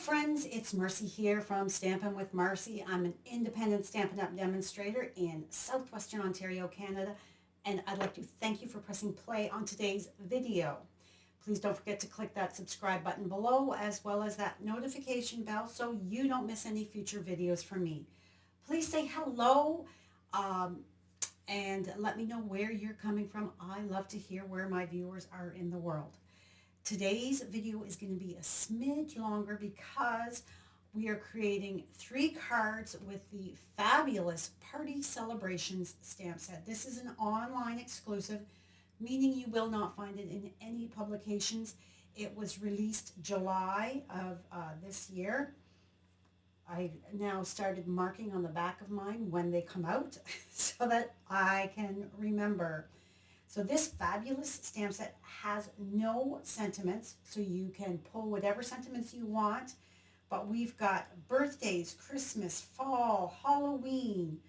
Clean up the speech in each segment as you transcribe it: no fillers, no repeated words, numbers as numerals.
friends, it's Marcy here from Stampin' with Marcy. I'm an independent Stampin' Up! Demonstrator in Southwestern Ontario, Canada, and I'd like to thank you for pressing play on today's video. Please don't forget to click that subscribe button below as well as that notification bell so you don't miss any future videos from me. Please say hello and let me know where you're coming from. I love to hear where my viewers are in the world. Today's video is going to be a smidge longer because we are creating 3 cards with the fabulous Party Celebrations stamp set. This is an online exclusive, meaning you will not find it in any publications. It was released July of this year. I now started marking on the back of mine when they come out so that I can remember. So this fabulous stamp set has no sentiments, so you can pull whatever sentiments you want, but we've got birthdays, Christmas, fall, Halloween,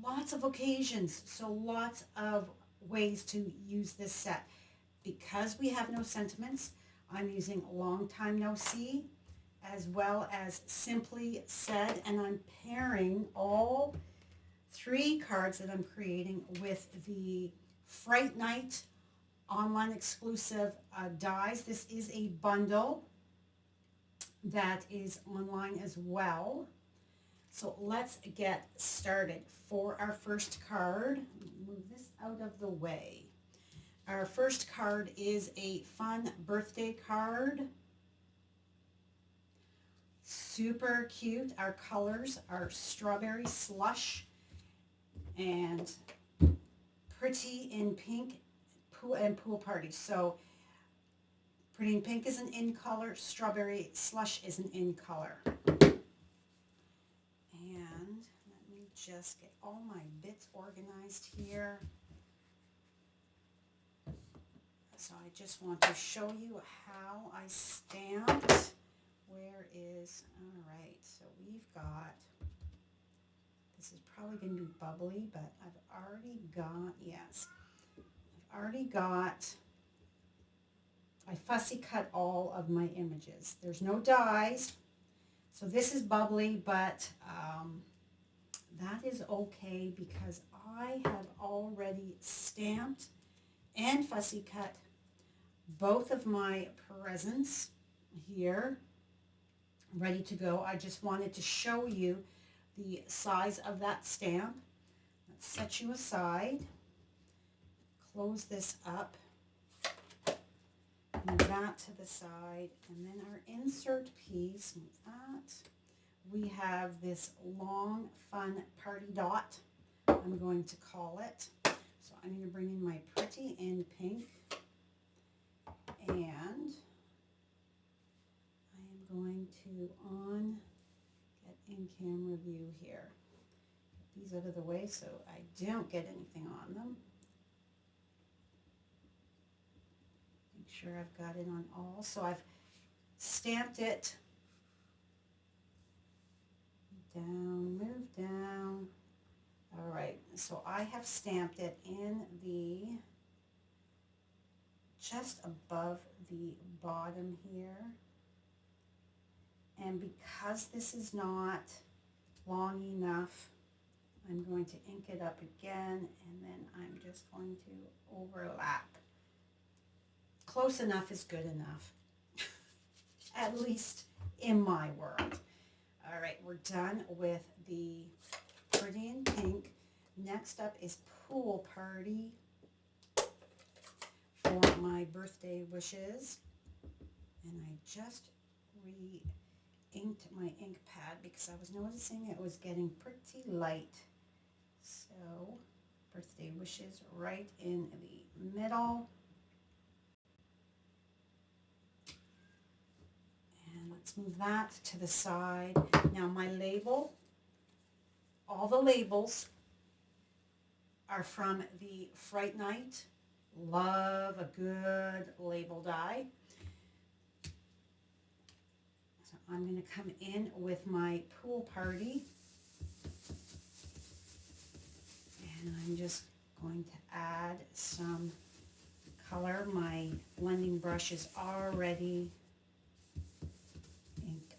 lots of occasions, so lots of ways to use this set. Because we have no sentiments, I'm using Long Time No See, as well as Simply Said, and I'm pairing all 3 cards that I'm creating with the Fright Night online exclusive dies. This is a bundle that is online as well. So let's get started. For our first card, move this out of the way. Our first card is a fun birthday card. Super cute. Our colors are Strawberry Slush and Pretty in Pink and Pool Party. So Pretty in Pink is an in color, Strawberry Slush is an in color. And let me just get all my bits organized here. So I just want to show you how I stamped. Where is, all right, so we've got, this is probably going to be bubbly, but I've already got, yes, I've already got, I fussy cut all of my images. There's no dies, so this is bubbly, but that is okay because I have already stamped and fussy cut both of my presents here, ready to go. I just wanted to show you the size of that stamp. Let's set you aside. Close this up. Move that to the side. And then our insert piece, move that. We have this long, fun party dot, I'm going to call it. So I'm going to bring in my Pretty in Pink. And going to get in camera view here. Get these out of the way so I don't get anything on them. Make sure I've got it on all. So I've stamped it down, move down. All right, so I have stamped it in the, just above the bottom here. And because this is not long enough, I'm going to ink it up again, and then I'm just going to overlap. Close enough is good enough, at least in my world. All right, we're done with the Pretty in Pink. Next up is Pool Party for my birthday wishes. And I just inked my ink pad because I was noticing it was getting pretty light. So birthday wishes right in the middle. And let's move that to the side. Now my label, all the labels are from the Fright Night. Love a good label die. I'm going to come in with my Pool Party, and I'm just going to add some color. My blending brush is already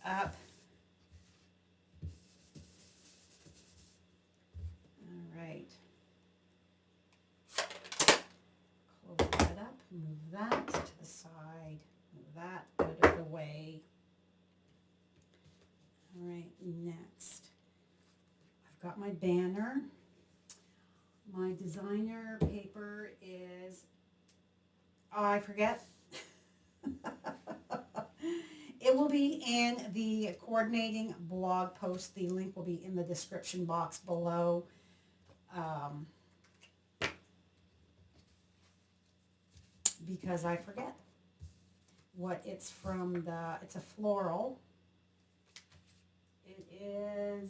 up. All right. Close that up, move that to the side, move that out of the way. All right, next, I've got my banner. My designer paper is, oh, I forget. It will be in the coordinating blog post. The link will be in the description box below. Because I forget what it's from. It's a floral. It is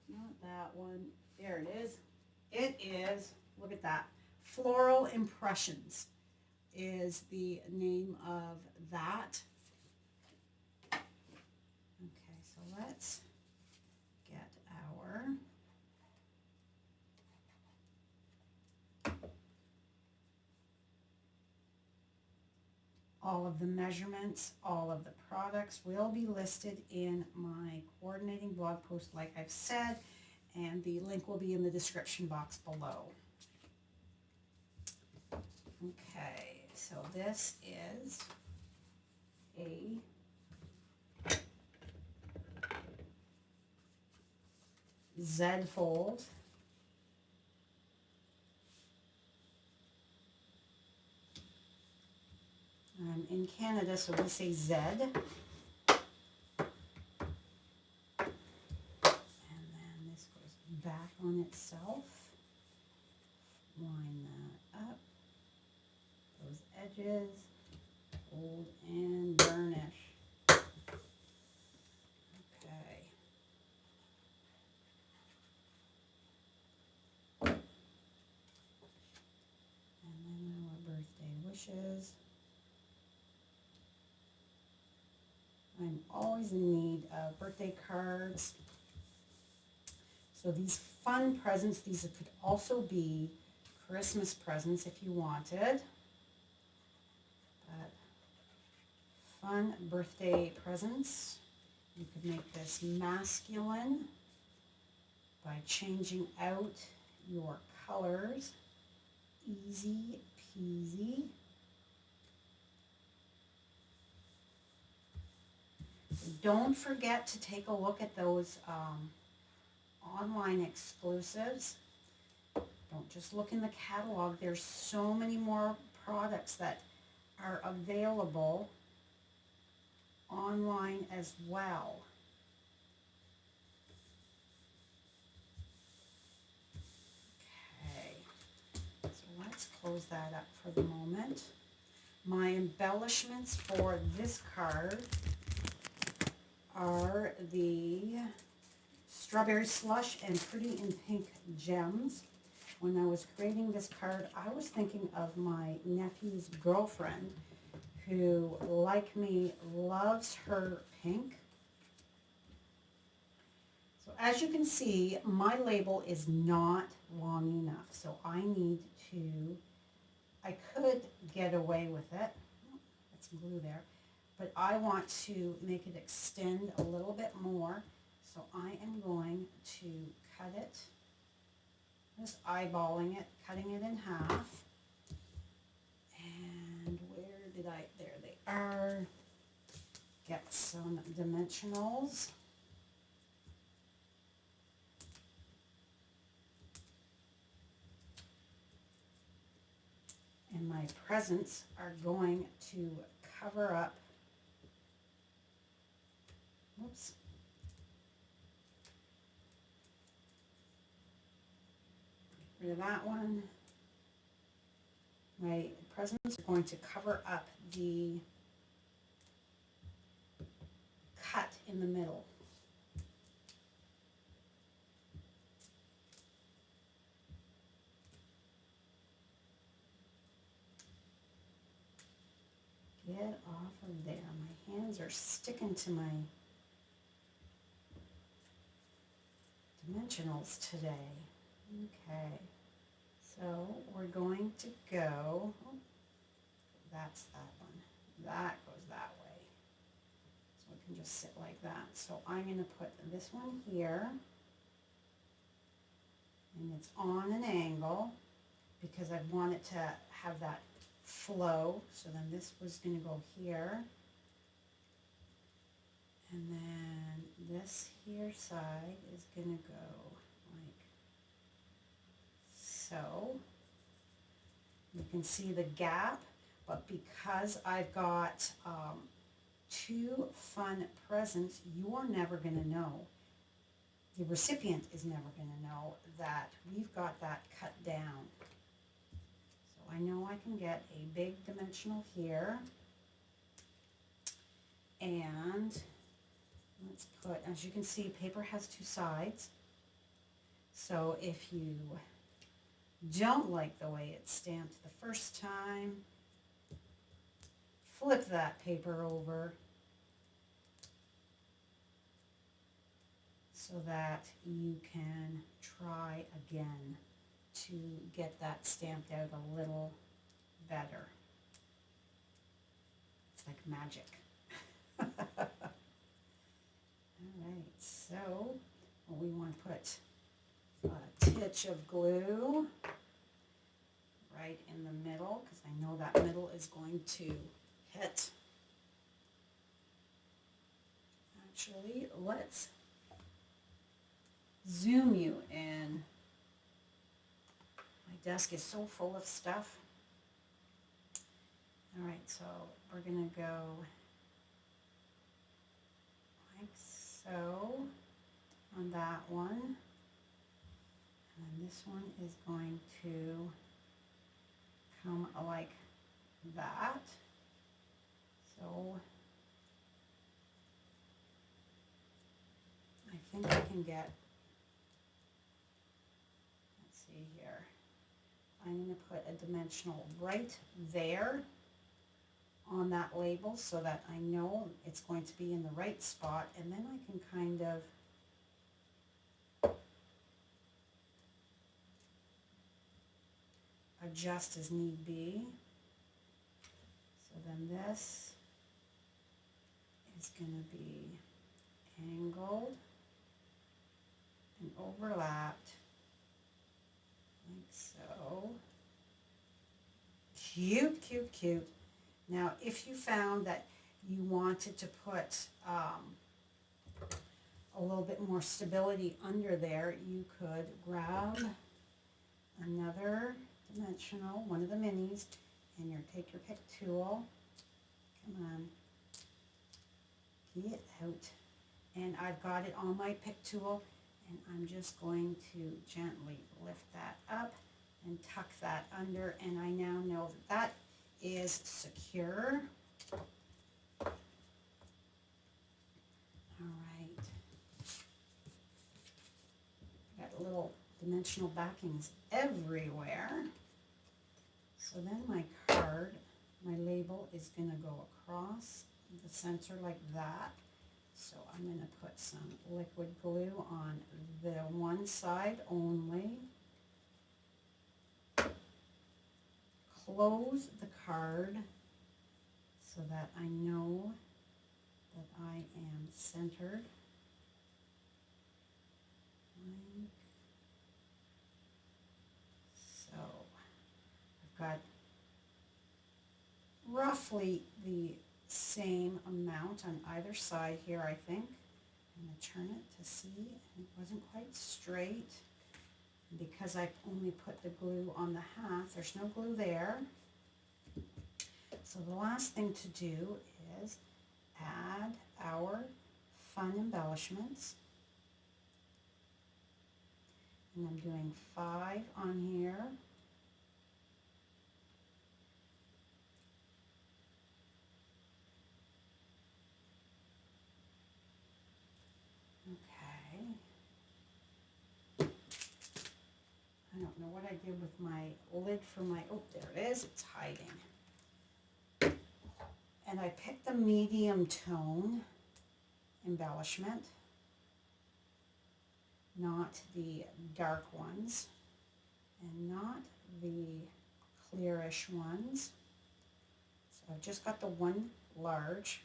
not that one. There it is. It is, look at that. Floral Impressions is the name of that. Okay, so let's get our all of the measurements, all of the products will be listed in my coordinating blog post, like I've said, and the link will be in the description box below. Okay, so this is a Z fold. I'm in Canada, so we say Z. And then this goes back on itself. Line that up. Those edges. Fold and burnish. Okay. And then our birthday wishes. I'm always in need of birthday cards. So these fun presents, these could also be Christmas presents if you wanted. But fun birthday presents. You could make this masculine by changing out your colors. Easy peasy. Don't forget to take a look at those online exclusives. Don't just look in the catalog. There's so many more products that are available online as well. Okay, so let's close that up for the moment. My embellishments for this card are the Strawberry Slush and Pretty in Pink Gems. When I was creating this card, I was thinking of my nephew's girlfriend who, like me, loves her pink. So as you can see, my label is not long enough, so I could get away with it. That's some glue there. But I want to make it extend a little bit more, so I am going to cut it, just eyeballing it, cutting it in half. And where did there they are. Get some dimensionals. And my presents are going to cover up. Whoops. Get rid of that one. My presents are going to cover up the cut in the middle. Get off of there. My hands are sticking to my dimensionals today. Okay, so we're going to go, that's that one. That goes that way. can just sit like that. So I'm going to put this one here, and it's on an angle because I want it to have that flow. So then this was going to go here, and then this here side is going to go like so. You can see the gap, but because I've got two fun presents, you're never going to know. The recipient is never going to know that we've got that cut down. So I know I can get a big dimensional here. And let's put, as you can see, paper has two sides. So if you don't like the way it's stamped the first time, flip that paper over so that you can try again to get that stamped out a little better. It's like magic. All right, so we want to put a titch of glue right in the middle because I know that middle is going to hit. Actually, let's zoom you in. My desk is so full of stuff. All right, so we're going to go like so on that one. And this one is going to come like that. So I think I can get, let's see here, I'm going to put a dimensional right there on that label so that I know it's going to be in the right spot, and then I can kind of adjust as need be. So then this is going to be angled and overlapped like so. Cute, cute, cute. Now, if you found that you wanted to put a little bit more stability under there, you could grab another dimensional, one of the minis, and take your pick tool. Come on, get out. And I've got it on my pick tool, and I'm just going to gently lift that up and tuck that under, and I now know that that is secure. All right. Got little dimensional backings everywhere. So then my card, my label is going to go across the center like that. So I'm going to put some liquid glue on the one side only. Close the card so that I know that I am centered. Like so. I've got roughly the same amount on either side here, I think. I'm going to turn it to see. It wasn't quite straight. Because I've only put the glue on the half, there's no glue there. So the last thing to do is add our fun embellishments. And I'm doing 5 on here. Okay. I don't know what I did with my lid for my, oh, there it is, it's hiding. And I picked the medium tone embellishment, not the dark ones, and not the clearish ones. So I've just got the one large.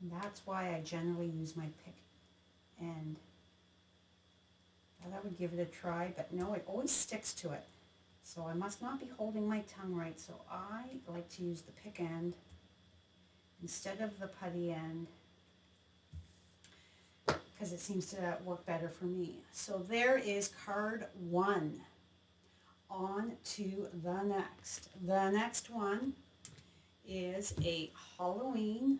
And that's why I generally use my pick end. I would give it a try, but no, it always sticks to it. So I must not be holding my tongue right, so I like to use the pick end instead of the putty end because it seems to work better for me. So there is card 1. On to the next. The next one is a Halloween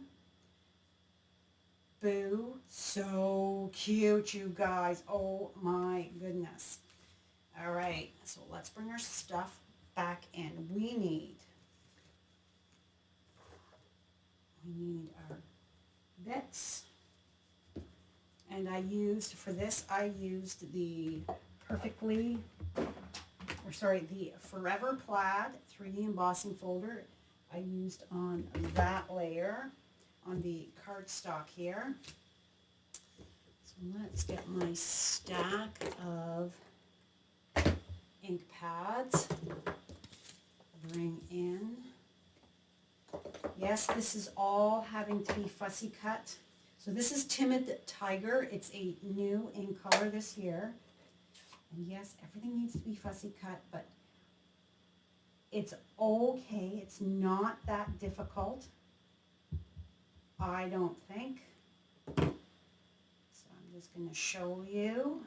Boo. So cute, you guys. Oh my goodness. All right, so let's bring our stuff back in. We need our bits. And for this, I used the the Forever Plaid 3D embossing folder I used on that layer on the cardstock here. So let's get my stack of ink pads. Bring in. Yes, this is all having to be fussy cut. So this is Timid Tiger. It's a new ink color this year. And yes, everything needs to be fussy cut, but it's okay. It's not that difficult, I don't think. So I'm just going to show you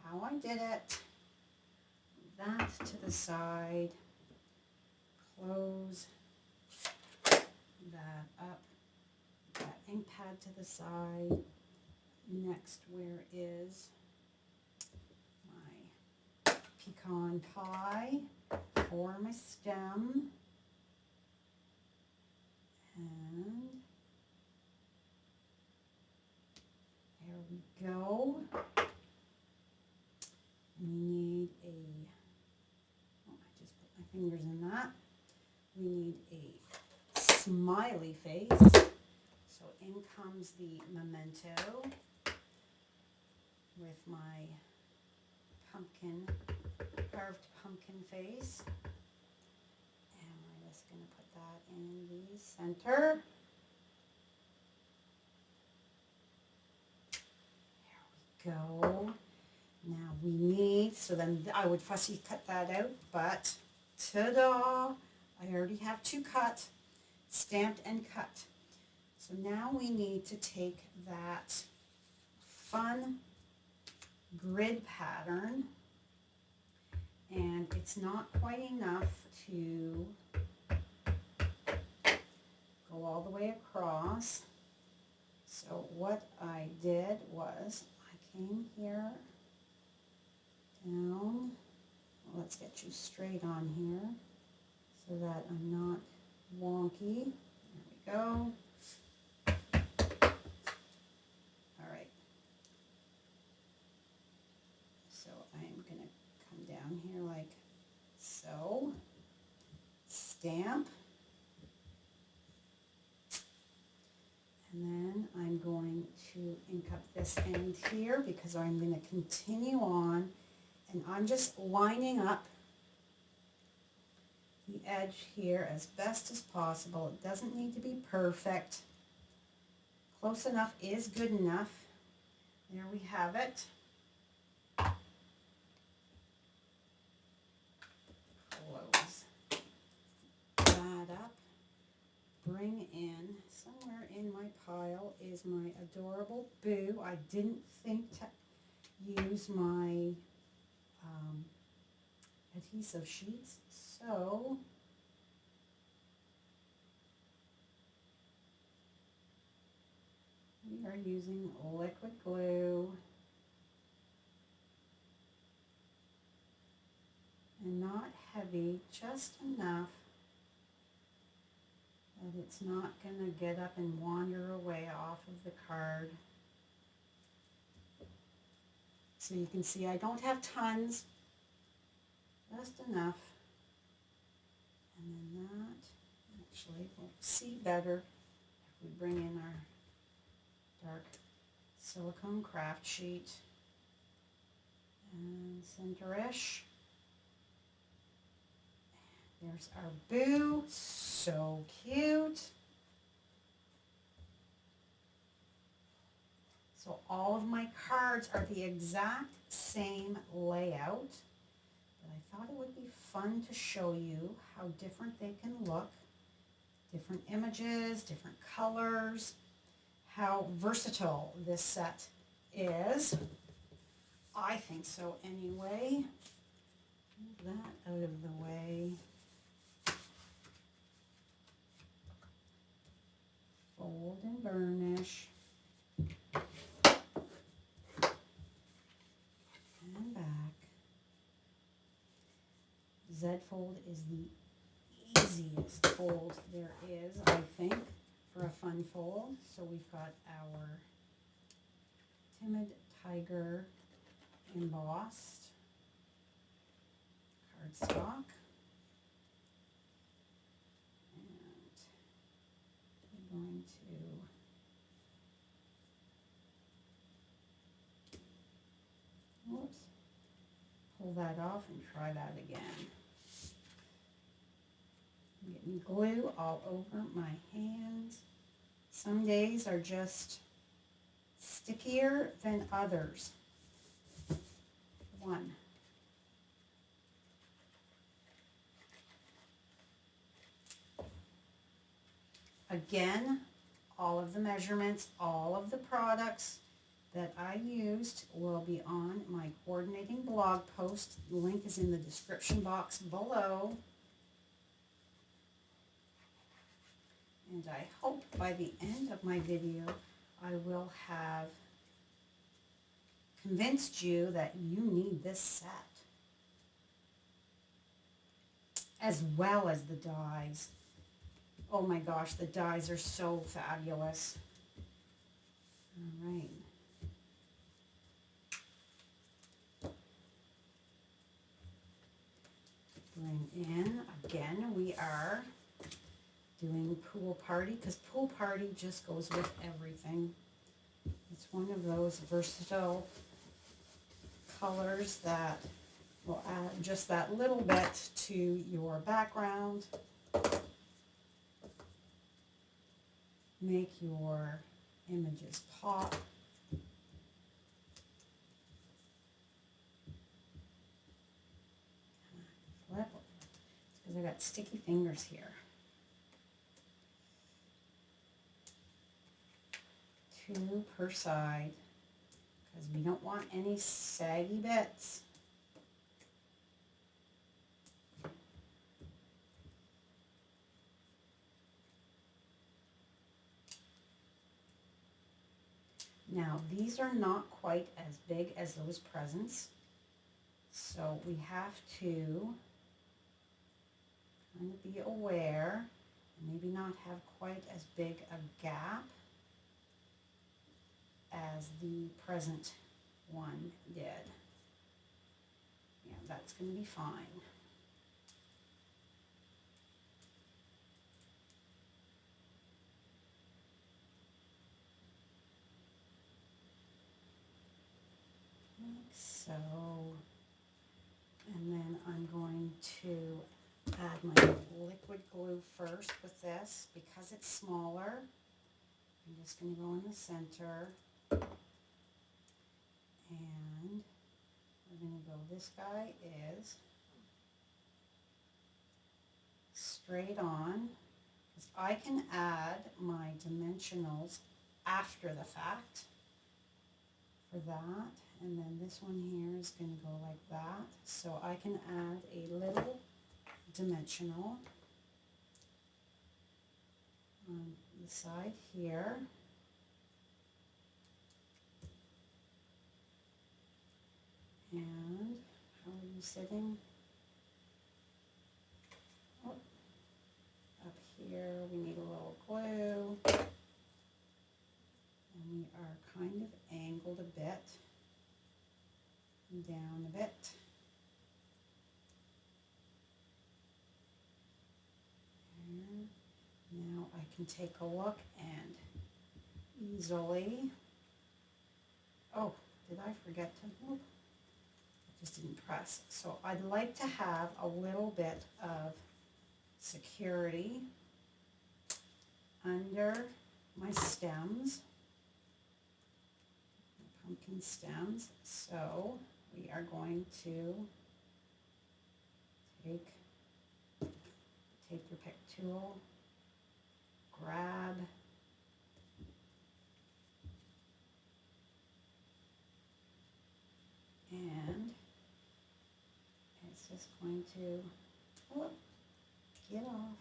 how I did it. That to the side. Close that up. That ink pad to the side. Next, where is my pecan pie for my stem? And there we go. We need I just put my fingers in that. We need a smiley face. So in comes the memento with my carved pumpkin face. And we're just going to put that in the center. There we go. Now we need, so then I would fussy cut that out, but ta-da! I already have 2 cut, stamped and cut. So now we need to take that fun grid pattern, and it's not quite enough to go all the way across. So what I did was I came here down. Well, let's get you straight on here so that I'm not wonky. There we go. All right. So I'm going to come down here like so. Stamp. And then I'm going to ink up this end here because I'm going to continue on, and I'm just lining up the edge here as best as possible. It doesn't need to be perfect. Close enough is good enough. There we have it. Close that up. Bring in, somewhere in my pile is my adorable Boo. I didn't think to use my adhesive sheets, so we are using liquid glue, and not heavy, just enough that it's not going to get up and wander away off of the card. So you can see I don't have tons, just enough. And then that, actually, we'll see better if we bring in our dark silicone craft sheet. And center-ish. There's our Boo, so cute. So all of my cards are the exact same layout, but I thought it would be fun to show you how different they can look. Different images, different colors, how versatile this set is. I think so anyway. Move that out of the way. Fold and burnish. And back. Z-fold is the easiest fold there is, I think, for a fun fold. So we've got our Timid Tiger embossed cardstock. And we're going to pull that off and try that again. I'm getting glue all over my hands. Some days are just stickier than others. One. Again, all of the measurements, all of the products that I used will be on my coordinating blog post. The link is in the description box below. And I hope by the end of my video I will have convinced you that you need this set, as well as the dies. Oh my gosh, the dies are so fabulous. All right. Bring in, again, we are doing Pool Party, because Pool Party just goes with everything. It's one of those versatile colors that will add just that little bit to your background. Make your images pop. Flip. It's because I got sticky fingers here. 2 per side, because we don't want any saggy bits. Now, these are not quite as big as those presents, so we have to kind of be aware and maybe not have quite as big a gap as the present one did. Yeah, that's going to be fine. Like so. And then I'm going to add my liquid glue first with this because it's smaller. I'm just going to go in the center. And we're going to go, this guy is straight on, because I can add my dimensionals after the fact for that. And then this one here is going to go like that. So I can add a little dimensional on the side here. And how are you sitting? Oh, up here we need a little glue. And we are kind of angled a bit, down a bit. There. Now I can take a look and easily, oh, did I forget to, nope. Just didn't press. So I'd like to have a little bit of security under my stems. pumpkin stems. So we are going to take your pick tool, grab and it's just going to get off.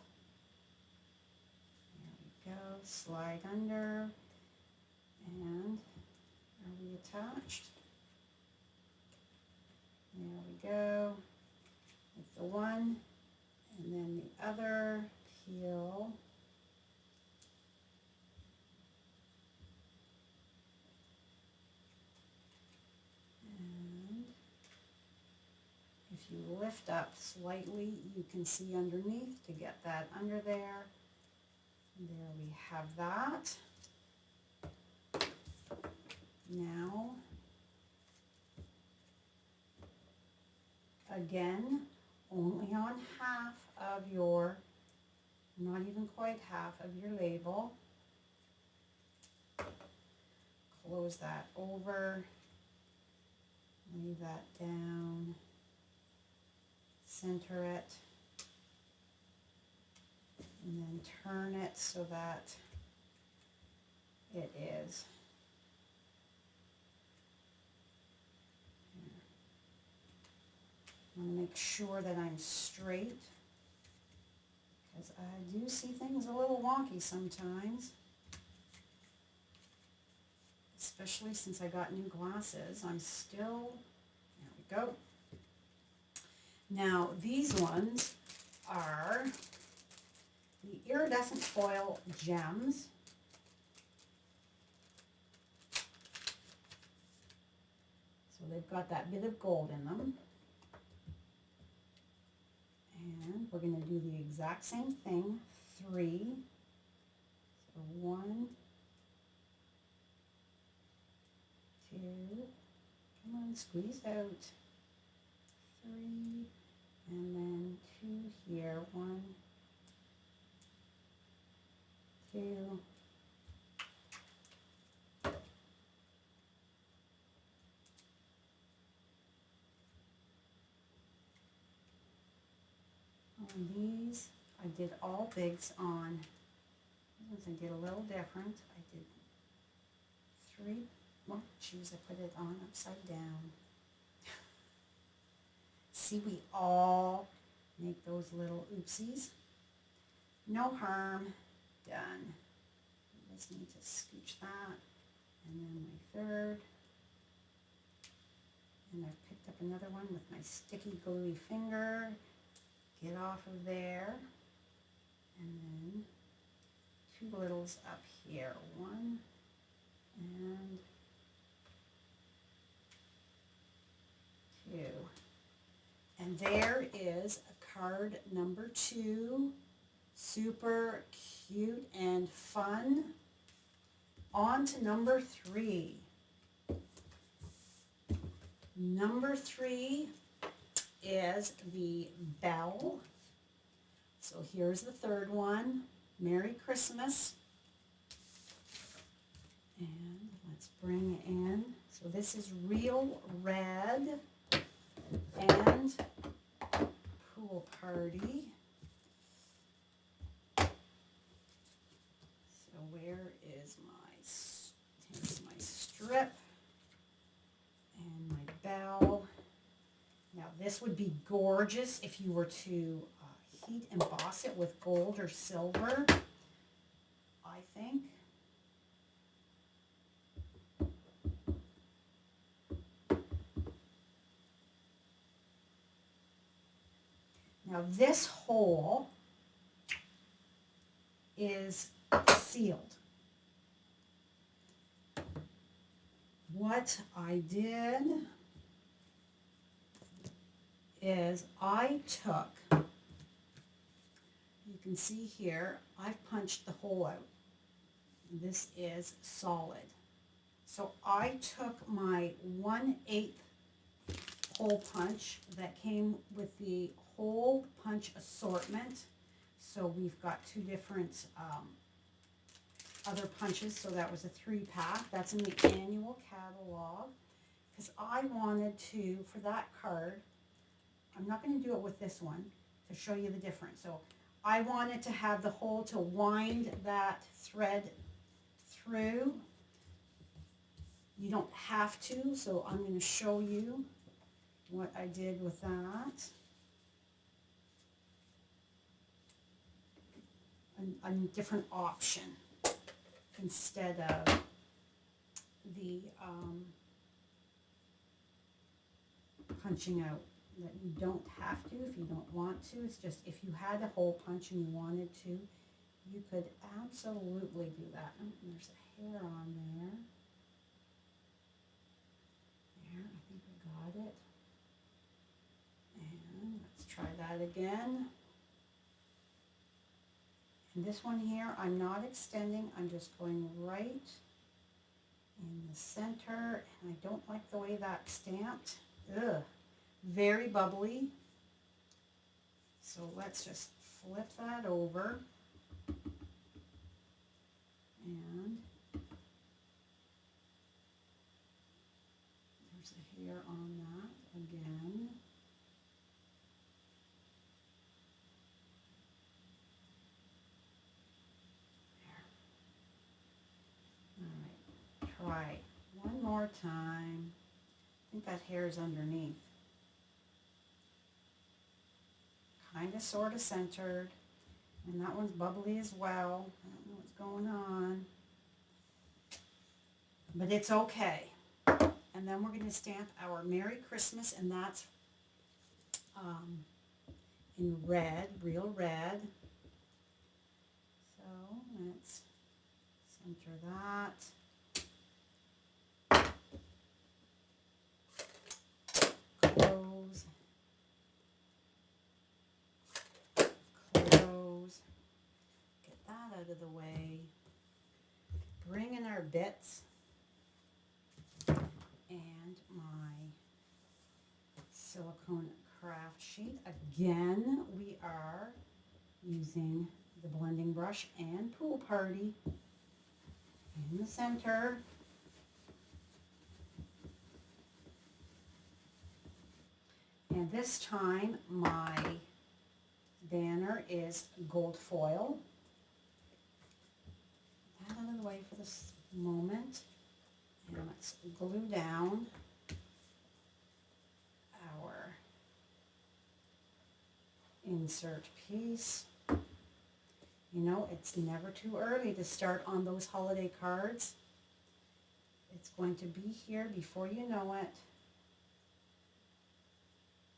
There we go, slide under, and are we attached? There we go, with the one, and then the other, peel. And if you lift up slightly, you can see underneath to get that under there. There we have that. Now, again, only on half of your, not even quite half of your label. Close that over, lay that down, center it, and then turn it so that it is. I want to make sure that I'm straight because I do see things a little wonky sometimes, especially since I got new glasses. I'm still, there we go. Now these ones are the iridescent foil gems. So they've got that bit of gold in them. And we're going to do the exact same thing, 3. So 1, 2, come on, squeeze out, 3, and then 2 here, 1, 2, on these, I did all bigs on. These ones I did a little different. I did 3. Oh, geez, I put it on upside down. See, we all make those little oopsies. No harm done. I just need to scooch that. And then my third. And I've picked up another one with my sticky gluey finger. Get off of there, and then 2 littles up here, 1 and 2. And there is a card number 2, super cute and fun. On to number 3. Number 3 is the bell. So here's the third one. Merry Christmas. And let's bring in, so this is real red and pool party. So where is here's my strip and my bell. Now this would be gorgeous if you were to heat emboss it with gold or silver, I think. Now this hole is sealed. What I did is I took, you can see here, I've punched the hole out. This is solid. So I took my 1/8 hole punch that came with the hole punch assortment. So we've got 2 different other punches, so that was a 3-pack. That's in the annual catalog. Because I wanted to, for that card, I'm not going to do it with this one to show you the difference. So I wanted to have the hole to wind that thread through. You don't have to, so I'm going to show you what I did with that. A different option instead of the punching out, that you don't have to if you don't want to. It's just if you had a hole punch and you wanted to, you could absolutely do that. Oh, there's a hair on there. There, I think I got it. And let's try that again. And this one here, I'm not extending, I'm just going right in the center, and I don't like the way that's stamped. Ugh, very bubbly. So let's just flip that over, and there's a hair on that again. There. All right, try one more time. I think that hair is underneath. Kind of sort of centered, and that one's bubbly as well. I don't know what's going on, but it's okay. And then we're going to stamp our Merry Christmas, and that's in red, real red. So let's center that. Close. Close. Get that out of the way. Bring in our bits and my silicone craft sheet. Again, we are using the blending brush and Pool Party in the center. And this time my banner is gold foil. Put that out of the way for this moment. And let's glue down our insert piece. You know, it's never too early to start on those holiday cards. It's going to be here before you know it.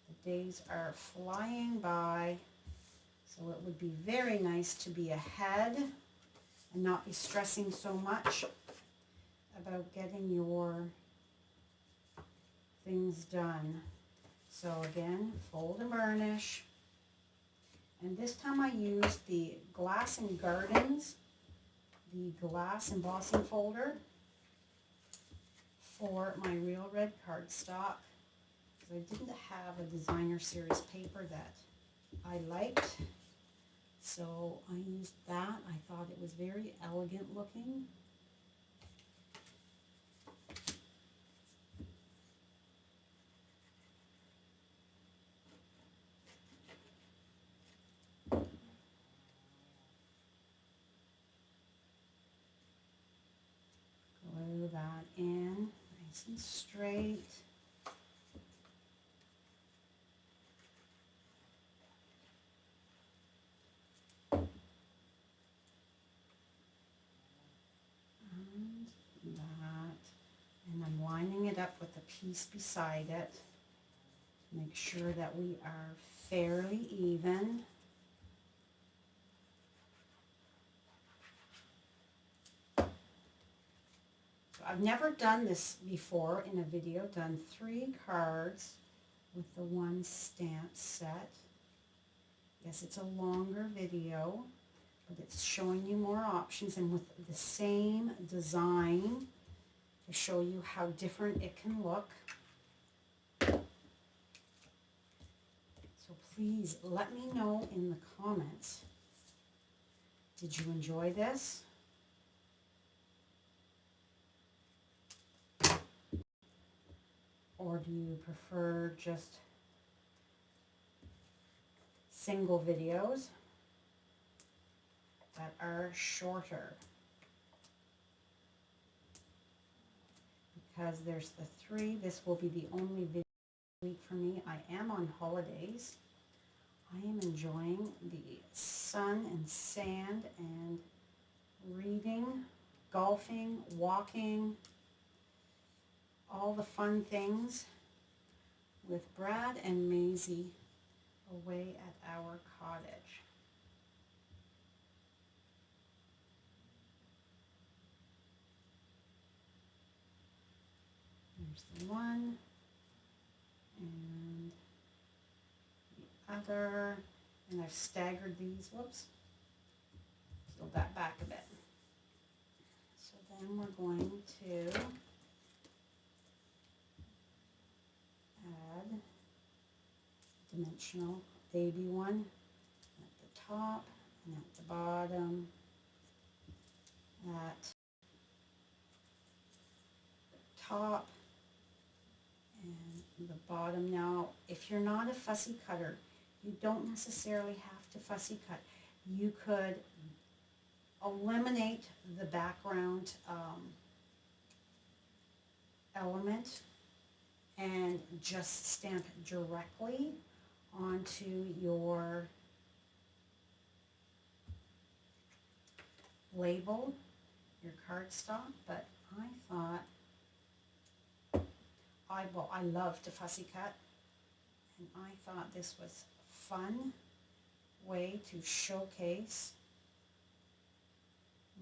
The days are flying by, so it would be very nice to be ahead and not be stressing so much about getting your things done. So again, fold and burnish. And this time I used the Glass and Gardens, the glass embossing folder for my Real Red cardstock. Because I didn't have a designer series paper that I liked. So I used that. I thought it was very elegant looking. Glue that in nice and straight. And that. And I'm lining it up with the piece beside it to make sure that we are fairly even. I've never done this before in a video, done 3 cards with the one stamp set. Yes, it's a longer video, but it's showing you more options and with the same design to show you how different it can look. So please let me know in the comments, did you enjoy this? or do you prefer just single videos that are shorter? Because there's the 3, this will be the only video week for me. I am on holidays. I am enjoying the sun and sand and reading, golfing, walking, all the fun things with Brad and Maisie away at our cottage. There's the one and the other, and I've staggered these, whoops, peeled that back a bit. So then we're going to add dimensional baby one at the top and at the bottom, at the top and the bottom. Now, if you're not a fussy cutter, you don't necessarily have to fussy cut. You could eliminate the background element and just stamp directly onto your label, your cardstock, but I thought, I love to fussy cut, and I thought this was a fun way to showcase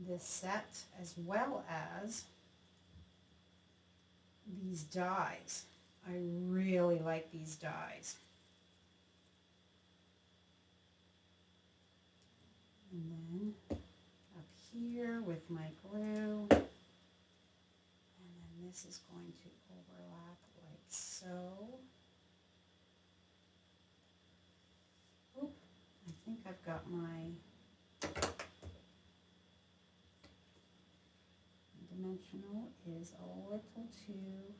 this set as well as these dies. I really like these dies. And then up here with my glue, and then this is going to overlap like so. Oop, I think I've got my dimensional is a little too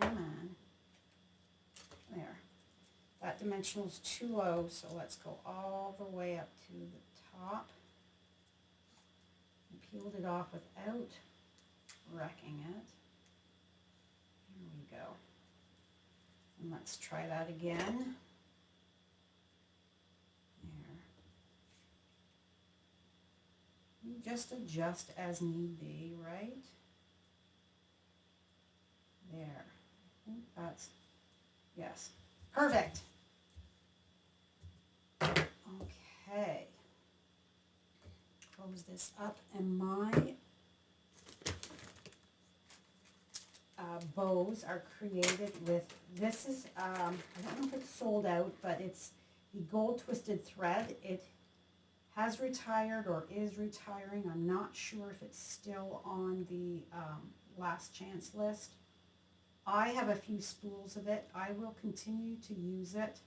come on. There. That dimensional is too low, so let's go all the way up to the top. I peeled it off without wrecking it. Here we go. And let's try that again. There. You just adjust as need be, right? There. I think that's, yes. Perfect. Okay. Close this up, and my bows are created with, this is, I don't know if it's sold out, but it's the gold twisted thread. It has retired or is retiring. I'm not sure if it's still on the last chance list. I have a few spools of it. I will continue to use it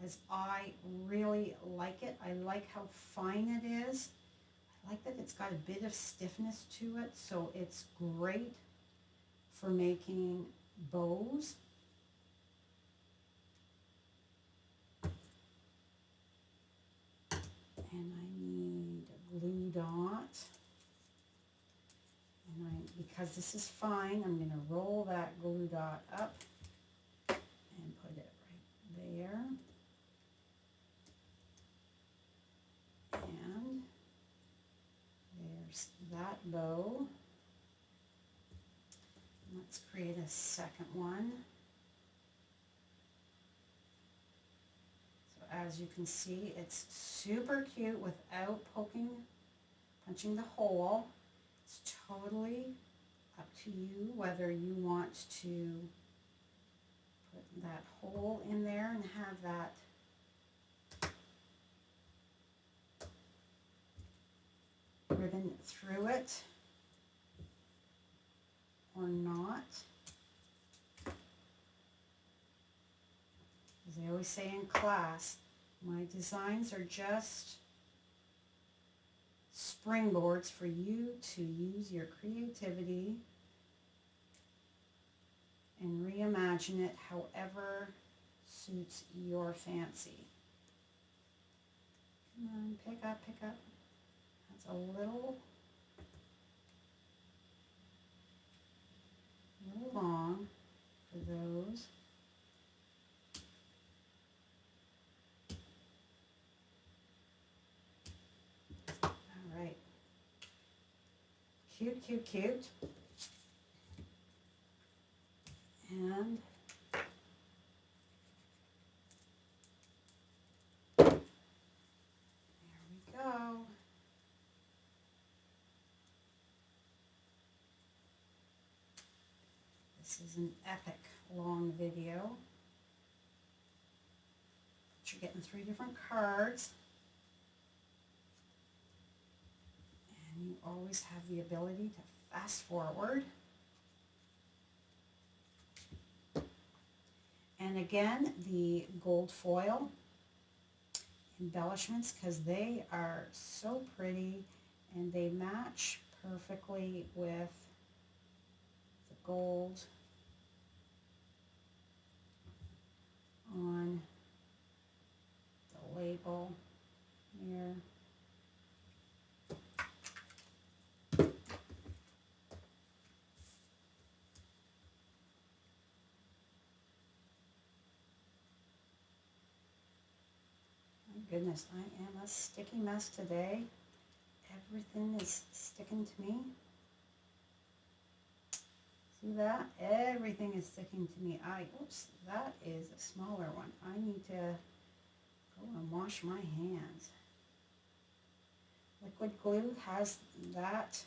as I really like it. I like how fine it is. I like that it's got a bit of stiffness to it, so it's great for making bows. And I need a glue dot. And because this is fine, I'm going to roll that glue dot up and put it right there. And there's that bow. Let's create a second one. So as you can see, it's super cute without punching the hole. It's totally up to you whether you want to put that hole in there and have that ribbon through it or not. As I always say in class, my designs are just springboards for you to use your creativity and reimagine it however suits your fancy. Come on, pick up, pick up. That's a little long for those. All right. Cute, cute, cute. And there we go. This is an epic long video. But you're getting 3 different cards. And you always have the ability to fast forward. And again, the gold foil embellishments, because they are so pretty and they match perfectly with the gold on the label here. Goodness, I am a sticky mess today. Everything is sticking to me. See that? Everything is sticking to me. Oops, that is a smaller one. I need to go and wash my hands. Liquid glue has that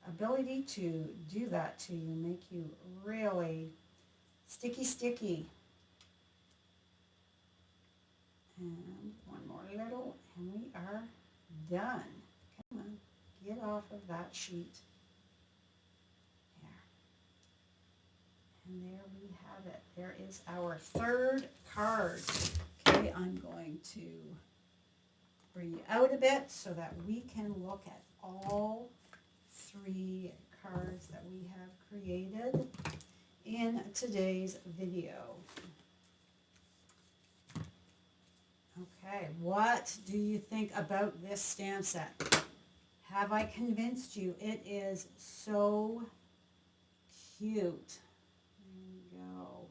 ability to do that to you, make you really sticky. And one more little, and we are done. Come on, get off of that sheet. There. And there we have it. There is our 3rd card. Okay, I'm going to bring you out a bit so that we can look at all 3 cards that we have created in today's video. Okay, what do you think about this stamp set? Have I convinced you? It is so cute. There we go.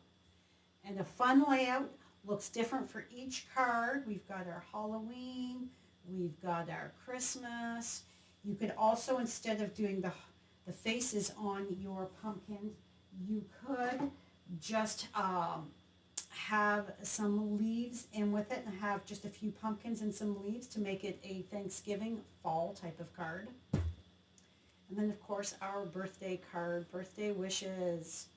And a fun layout. Looks different for each card. We've got our Halloween. We've got our Christmas. You could also, instead of doing the faces on your pumpkins, you could just have some leaves in with it and have just a few pumpkins and some leaves to make it a Thanksgiving fall type of card. And then, of course, our birthday card, birthday wishes.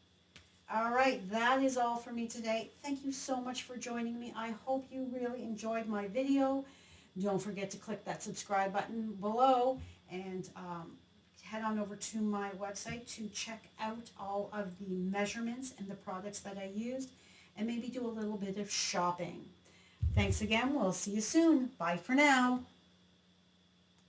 All right, that is all for me today. Thank you so much for joining me. I hope you really enjoyed my video. Don't forget to click that subscribe button below and head on over to my website to check out all of the measurements and the products that I used, and maybe do a little bit of shopping. Thanks again. We'll see you soon. Bye for now.